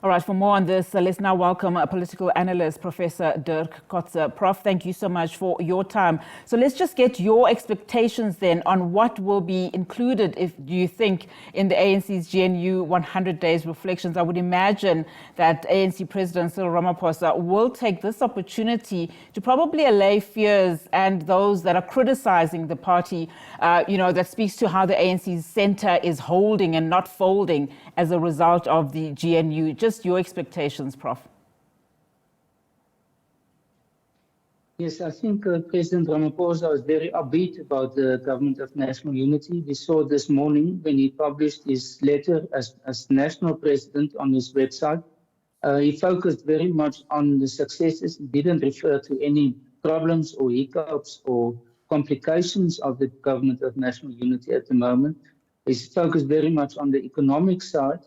All right, for more on this, let's now welcome a political analyst, Professor Dirk Kotze. Prof, thank you so much for your time. So let's just get your expectations then on what will be included, do you think, in the ANC's GNU 100 Days Reflections. I would imagine that ANC President Cyril Ramaphosa will take this opportunity to probably allay fears and those that are criticizing the party, that speaks to how the ANC's center is holding and not folding as a result of the GNU. Just your expectations, Prof. Yes, I think President Ramaphosa is very upbeat about the Government of National Unity. We saw this morning when he published his letter as national president on his website. He focused very much on the successes. He didn't refer to any problems or hiccups or complications of the Government of National Unity at the moment. He's focused very much on the economic side.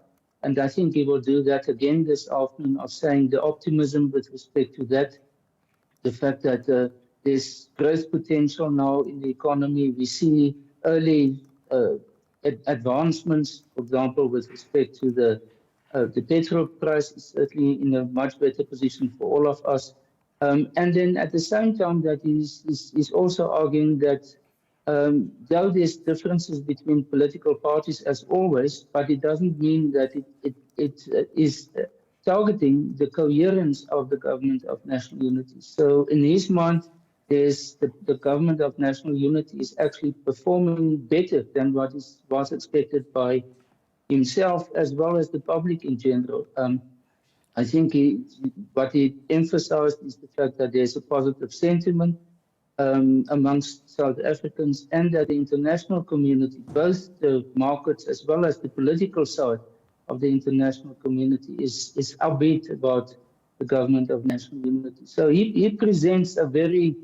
And I think he will do that again this afternoon, of saying the optimism with respect to that, the fact that there's growth potential now in the economy. We see early advancements, for example, with respect to the petrol price is certainly in a much better position for all of us. And then at the same time that he's also arguing that though there's differences between political parties as always, but it doesn't mean that it is targeting the coherence of the Government of National Unity. So in his mind, there's the Government of National Unity is actually performing better than what was expected by himself as well as the public in general. I think what he emphasized is the fact that there's a positive sentiment amongst South Africans, and that the international community, both the markets as well as the political side of the international community, is upbeat about the Government of National Unity. So he presents a very,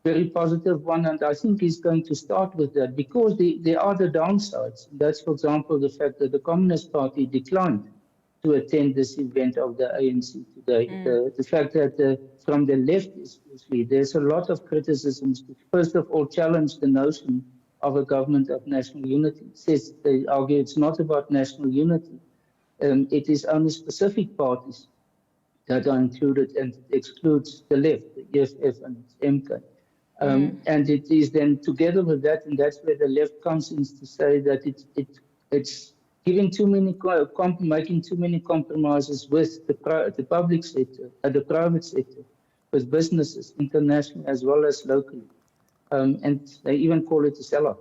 very positive one, and I think he's going to start with that because there are the downsides. That's, for example, the fact that the Communist Party declined to attend this event of the ANC today. The fact that from the left, especially, there's a lot of criticisms to, first of all, challenge the notion of a Government of National Unity. They argue it's not about national unity. It is only specific parties that are included, and it excludes the left, the EFF and MK. And it is then together with that, and that's where the left comes in to say that it's giving too many, making too many compromises with the public sector and the private sector, with businesses internationally as well as locally. And they even call it a sellout.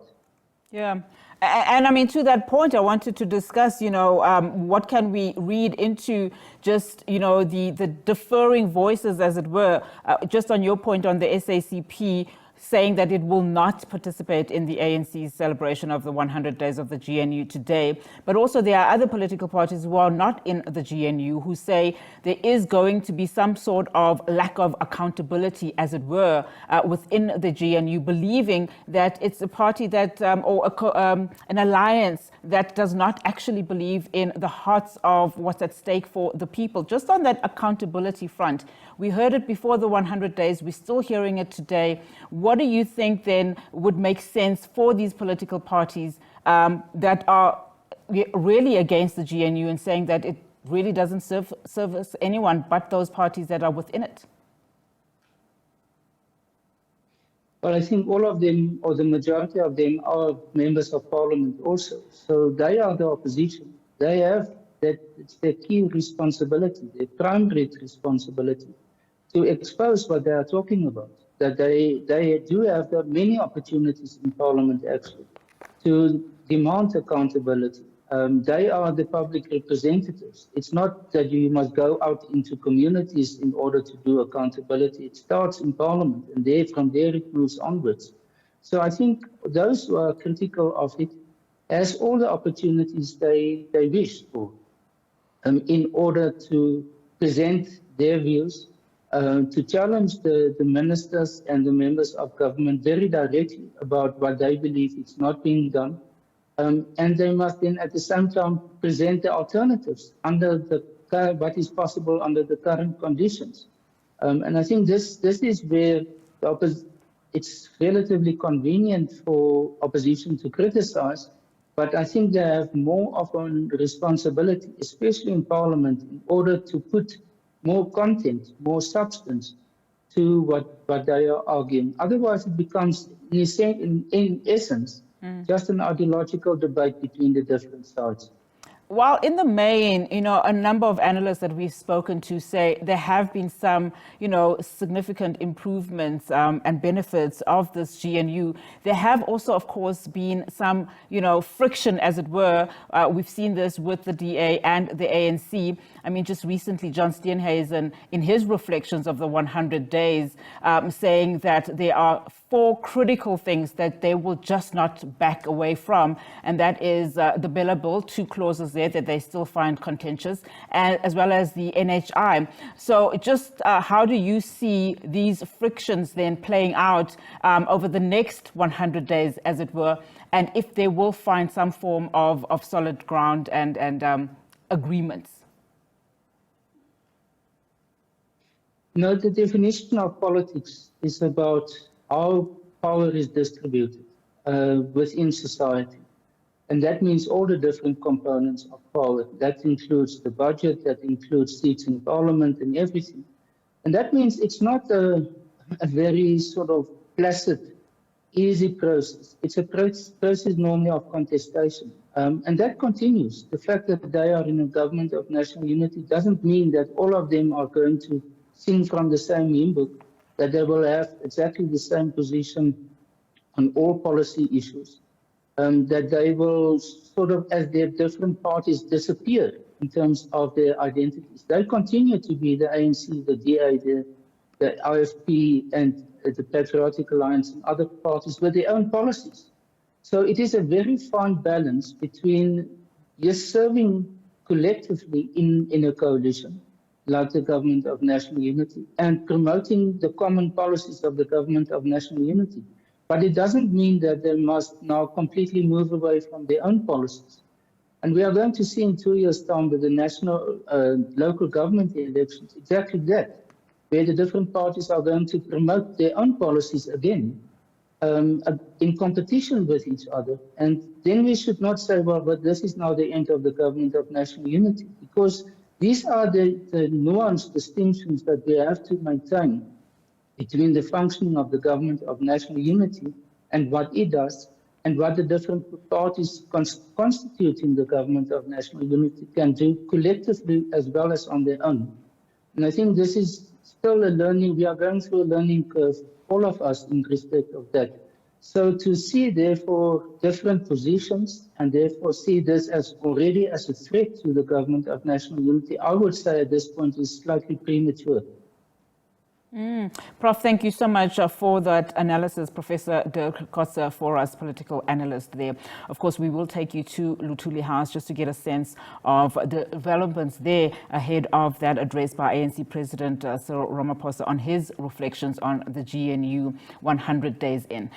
Yeah. And I mean, to that point, I wanted to discuss, what can we read into just, the differing voices, as it were, just on your point on the SACP, saying that it will not participate in the ANC's celebration of the 100 days of the GNU today. But also there are other political parties who are not in the GNU who say there is going to be some sort of lack of accountability, as it were, within the GNU, believing that it's a party that, an alliance that does not actually believe in the hearts of what's at stake for the people. Just on that accountability front, we heard it before the 100 days, we're still hearing it today. What do you think then would make sense for these political parties that are really against the GNU and saying that it really doesn't service anyone but those parties that are within it? Well, I think all of them, or the majority of them, are members of parliament also. So they are the opposition. They have that, it's their key responsibility, their primary responsibility, to expose what they are talking about. That they do have many opportunities in parliament, actually, to demand accountability. They are the public representatives. It's not that you must go out into communities in order to do accountability. It starts in parliament, and from there it moves onwards. So I think those who are critical of it has all the opportunities they wish for in order to present their views, to challenge the ministers and the members of government very directly about what they believe is not being done. And they must then at the same time present the alternatives under what is possible under the current conditions. And I think this is where it's relatively convenient for opposition to criticize, But I think they have more of a responsibility, especially in Parliament, in order to put more content, more substance to what they are arguing. Otherwise, it becomes, in essence, just an ideological debate between the different sides. While in the main, a number of analysts that we've spoken to say there have been some, significant improvements and benefits of this GNU. There have also, of course, been some, friction, as it were. We've seen this with the DA and the ANC. I mean, just recently, John Steenhuisen, in his reflections of the 100 days, saying that there are 4 critical things that they will just not back away from, and that is the Bella Bill, 2 clauses there that they still find contentious, and as well as the NHI. So just how do you see these frictions then playing out over the next 100 days, as it were, and if they will find some form of solid ground and agreements? No, the definition of politics is about how power is distributed within society. And that means all the different components of power. That includes the budget, that includes seats in parliament and everything. And that means it's not a very sort of placid, easy process. It's a process normally of contestation. And that continues. The fact that they are in a government of national unity doesn't mean that all of them are going to sing from the same hymn book, that they will have exactly the same position on all policy issues, that they will sort of, as their different parties disappear in terms of their identities, they continue to be the ANC, the DA, the IFP, and the Patriotic Alliance and other parties with their own policies. So it is a very fine balance between just serving collectively in a coalition, like the Government of National Unity, and promoting the common policies of the Government of National Unity. But it doesn't mean that they must now completely move away from their own policies. And we are going to see in 2 years' time with the national local government elections exactly that, where the different parties are going to promote their own policies again in competition with each other. And then we should not say, well, but this is now the end of the Government of National Unity, because these are the nuanced distinctions that we have to maintain between the functioning of the Government of National Unity and what it does, and what the different parties constituting the Government of National Unity can do collectively as well as on their own. And I think this is still a learning, we are going through a learning curve, all of us, in respect of that. So to see, therefore, different positions and therefore see this as already as a threat to the Government of National Unity, I would say at this point is slightly premature. Prof, thank you so much for that analysis, Professor Dirk Kotze, for us, political analyst there. Of course, we will take you to Luthuli House just to get a sense of the developments there ahead of that address by ANC President Cyril Ramaphosa on his reflections on the GNU 100 days in.